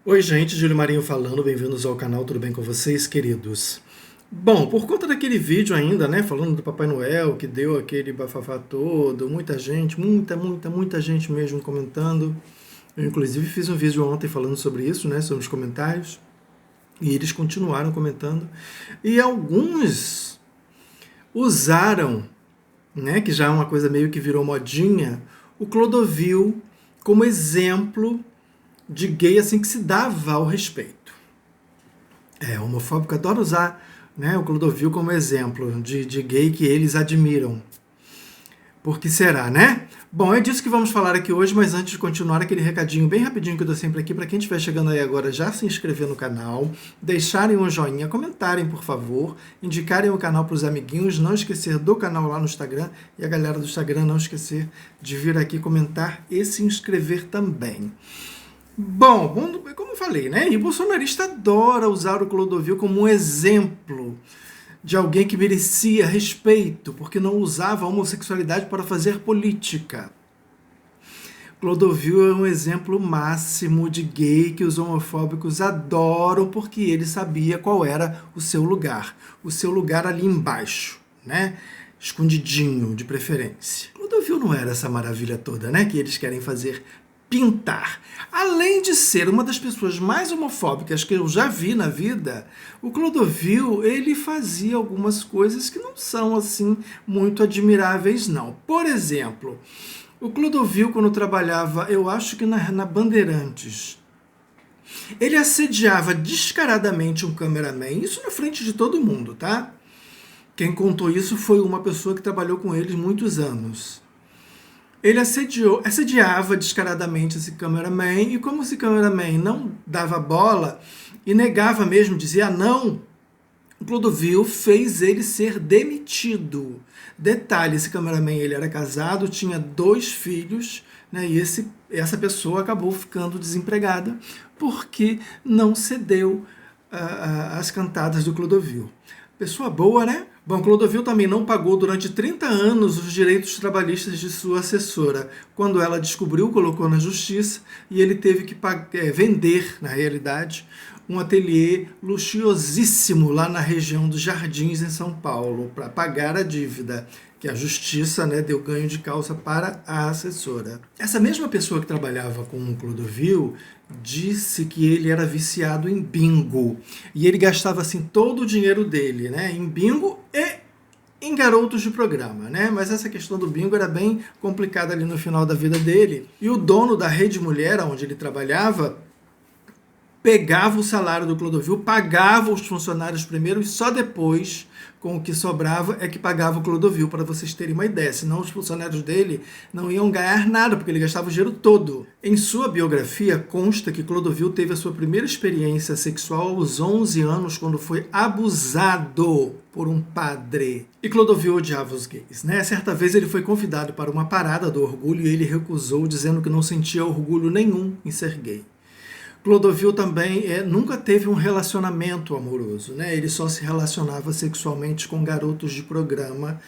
Oi, gente, Júlio Marinho falando, bem-vindos ao canal, tudo bem com vocês, queridos? Bom, por conta daquele vídeo ainda, né, falando do Papai Noel, que deu aquele bafafá todo, muita gente, muita gente mesmo comentando. Eu, inclusive, fiz um vídeo ontem falando sobre isso, né, sobre os comentários, e eles continuaram comentando. E alguns usaram, né, que já é uma coisa meio que virou modinha, o Clodovil como exemplo de gay assim que se dava ao respeito. Homofóbico adora usar, né, o Clodovil como exemplo de gay que eles admiram. Por que será, né? Bom, é disso que vamos falar aqui hoje, mas antes de continuar, aquele recadinho bem rapidinho que eu dou sempre aqui, para quem estiver chegando aí agora, já se inscrever no canal, deixarem um joinha, comentarem, por favor, indicarem o canal para os amiguinhos, não esquecer do canal lá no Instagram, e a galera do Instagram não esquecer de vir aqui comentar e se inscrever também. Bom, como eu falei, né? E o bolsonarista adora usar o Clodovil como um exemplo de alguém que merecia respeito, porque não usava a homossexualidade para fazer política. Clodovil é um exemplo máximo de gay que os homofóbicos adoram, porque ele sabia qual era o seu lugar ali embaixo, né? Escondidinho, de preferência. Clodovil não era essa maravilha toda, né? Que eles querem fazer pintar. Além de ser uma das pessoas mais homofóbicas que eu já vi na vida, o Clodovil, ele fazia algumas coisas que não são assim muito admiráveis não. Por exemplo, o Clodovil, quando trabalhava, eu acho que na Bandeirantes, ele assediava descaradamente um cameraman, isso na frente de todo mundo, tá? Quem contou isso foi uma pessoa que trabalhou com ele muitos anos. Ele assediava descaradamente esse cameraman, e como esse cameraman não dava bola e negava mesmo, dizia não, o Clodovil fez ele ser demitido. Detalhe, esse cameraman ele era casado, tinha 2 filhos, né, e essa pessoa acabou ficando desempregada porque não cedeu às cantadas do Clodovil. Pessoa boa, né? Bom, Clodovil também não pagou durante 30 anos os direitos trabalhistas de sua assessora. Quando ela descobriu, colocou na justiça e ele teve que vender, na realidade, um ateliê luxuosíssimo lá na região dos Jardins, em São Paulo, para pagar a dívida, que a justiça, né, deu ganho de causa para a assessora. Essa mesma pessoa que trabalhava com o Clodovil disse que ele era viciado em bingo, e ele gastava assim todo o dinheiro dele, né, em bingo e em garotos de programa, né? Mas essa questão do bingo era bem complicada ali no final da vida dele. E o dono da Rede Mulher, onde ele trabalhava, pegava o salário do Clodovil, pagava os funcionários primeiro e só depois, com o que sobrava, é que pagava o Clodovil, para vocês terem uma ideia. Senão os funcionários dele não iam ganhar nada, porque ele gastava o dinheiro todo. Em sua biografia consta que Clodovil teve a sua primeira experiência sexual aos 11 anos, quando foi abusado por um padre. E Clodovil odiava os gays, né? Certa vez ele foi convidado para uma parada do orgulho e ele recusou, dizendo que não sentia orgulho nenhum em ser gay. Clodovil também nunca teve um relacionamento amoroso, né? Ele só se relacionava sexualmente com garotos de programa,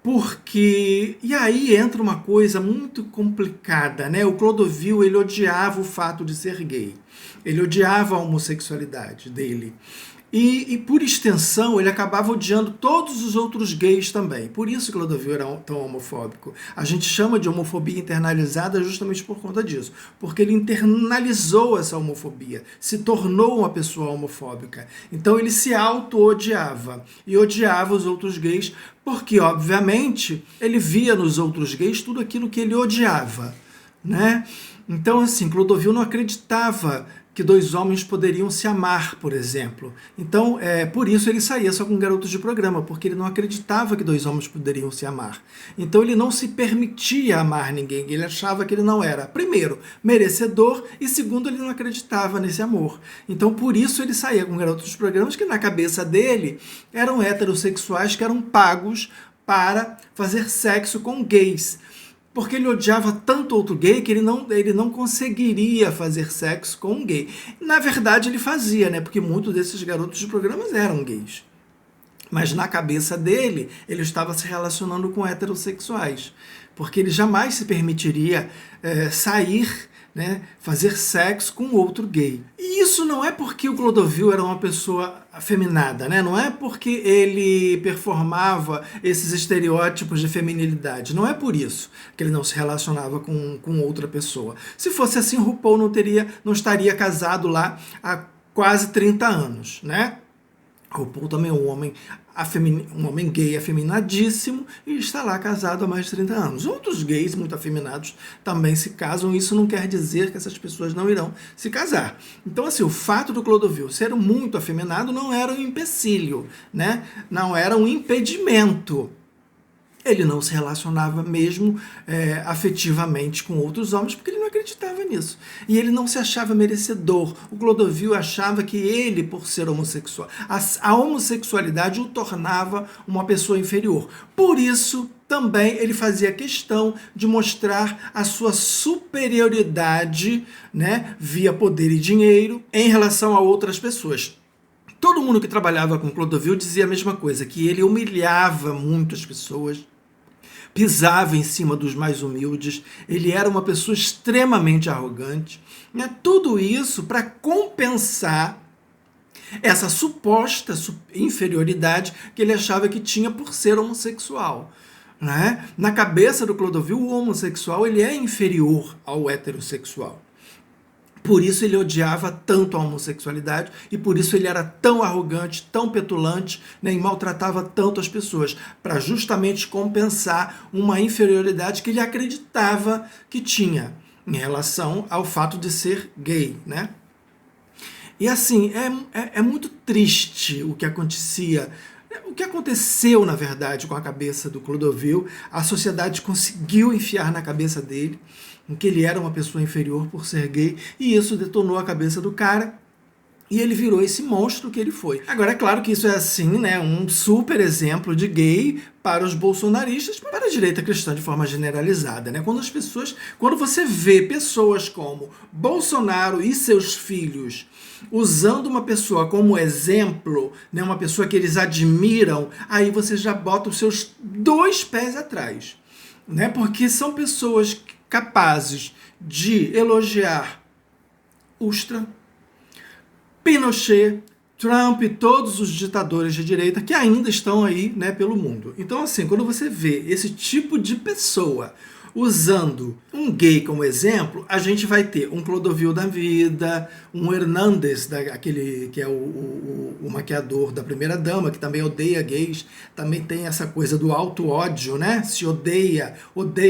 porque... E aí entra uma coisa muito complicada, né? O Clodovil, ele odiava o fato de ser gay. Ele odiava a homossexualidade dele. E por extensão, ele acabava odiando todos os outros gays também. Por isso que Clodovil era tão homofóbico. A gente chama de homofobia internalizada justamente por conta disso. Porque ele internalizou essa homofobia, se tornou uma pessoa homofóbica. Então ele se auto-odiava e odiava os outros gays porque, obviamente, ele via nos outros gays tudo aquilo que ele odiava, né? Então, assim, Clodovil não acreditava que 2 homens poderiam se amar, por exemplo. Então, por isso ele saía só com garotos de programa, porque ele não acreditava que 2 homens poderiam se amar. Então ele não se permitia amar ninguém, ele achava que ele não era, primeiro, merecedor, e segundo, ele não acreditava nesse amor. Então por isso ele saía com garotos de programas que na cabeça dele eram heterossexuais que eram pagos para fazer sexo com gays. Porque ele odiava tanto outro gay que ele não conseguiria fazer sexo com um gay. Na verdade, ele fazia, né? Porque muitos desses garotos de programas eram gays. Mas na cabeça dele, ele estava se relacionando com heterossexuais. Porque ele jamais se permitiria sair né, fazer sexo com outro gay. E isso não é porque o Clodovil era uma pessoa afeminada, né? Não é porque ele performava esses estereótipos de feminilidade. Não é por isso que ele não se relacionava com outra pessoa. Se fosse assim, RuPaul não estaria casado lá há quase 30 anos, né? RuPaul também é um homem gay afeminadíssimo e está lá casado há mais de 30 anos. Outros gays muito afeminados também se casam, isso não quer dizer que essas pessoas não irão se casar. Então, assim, o fato do Clodovil ser muito afeminado não era um empecilho, né? Não era um impedimento. Ele não se relacionava mesmo afetivamente com outros homens porque ele não acreditava nisso. E ele não se achava merecedor. O Clodovil achava que ele, por ser homossexual, a homossexualidade o tornava uma pessoa inferior. Por isso, também ele fazia questão de mostrar a sua superioridade, né, via poder e dinheiro em relação a outras pessoas. Todo mundo que trabalhava com Clodovil dizia a mesma coisa, que ele humilhava muito as pessoas, pisava em cima dos mais humildes, ele era uma pessoa extremamente arrogante, né? Tudo isso para compensar essa suposta inferioridade que ele achava que tinha por ser homossexual. Né? Na cabeça do Clodovil, o homossexual ele é inferior ao heterossexual. Por isso ele odiava tanto a homossexualidade e por isso ele era tão arrogante, tão petulante, né, e maltratava tanto as pessoas, para justamente compensar uma inferioridade que ele acreditava que tinha em relação ao fato de ser gay, né? E assim, é muito triste o que acontecia. O que aconteceu, na verdade, com a cabeça do Clodovil, a sociedade conseguiu enfiar na cabeça dele que ele era uma pessoa inferior por ser gay, e isso detonou a cabeça do cara, e ele virou esse monstro que ele foi. Agora, é claro que isso é assim, né, um super exemplo de gay para os bolsonaristas, para a direita cristã de forma generalizada, né? Quando você vê pessoas como Bolsonaro e seus filhos usando uma pessoa como exemplo, né, uma pessoa que eles admiram, aí você já bota os seus 2 pés atrás, né? Porque são pessoas capazes de elogiar Ustra, Pinochet, Trump e todos os ditadores de direita que ainda estão aí, né, pelo mundo. Então, assim, quando você vê esse tipo de pessoa usando um gay como exemplo, a gente vai ter um Clodovil da vida, um Hernandes, aquele que é o maquiador da primeira-dama, que também odeia gays, também tem essa coisa do auto-ódio, né? Se odeia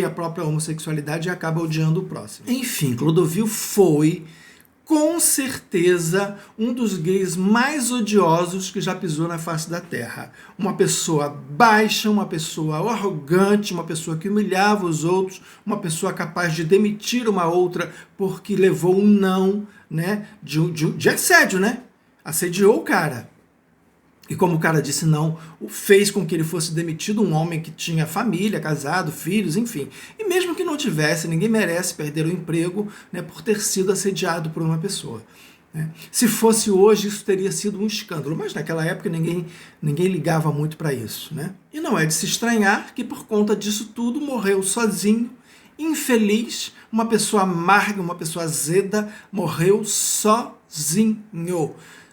a própria homossexualidade e acaba odiando o próximo. Enfim, Clodovil foi, com certeza, um dos gays mais odiosos que já pisou na face da terra. Uma pessoa baixa, uma pessoa arrogante, uma pessoa que humilhava os outros, uma pessoa capaz de demitir uma outra porque levou um não, né, de assédio, né? Assediou o cara. E como o cara disse não, fez com que ele fosse demitido, um homem que tinha família, casado, filhos, enfim. E mesmo que não tivesse, ninguém merece perder o emprego, né, por ter sido assediado por uma pessoa. Né? Se fosse hoje, isso teria sido um escândalo, mas naquela época ninguém ligava muito para isso. Né? E não é de se estranhar que por conta disso tudo morreu sozinho, infeliz, uma pessoa amarga, uma pessoa azeda, morreu sozinho.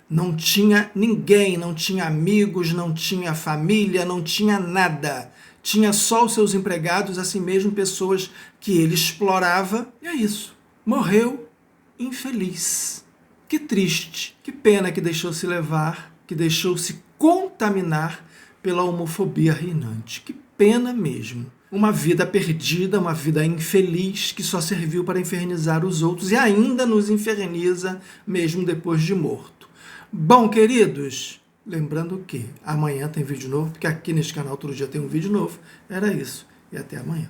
Não tinha ninguém, não tinha amigos, não tinha família, não tinha nada. Tinha só os seus empregados, assim mesmo pessoas que ele explorava. E é isso. Morreu infeliz. Que triste. Que pena que deixou-se levar, que deixou-se contaminar pela homofobia reinante. Que pena mesmo. Uma vida perdida, uma vida infeliz que só serviu para infernizar os outros e ainda nos inferniza mesmo depois de morto. Bom, queridos, lembrando que amanhã tem vídeo novo, porque aqui neste canal todo dia tem um vídeo novo. Era isso, e até amanhã.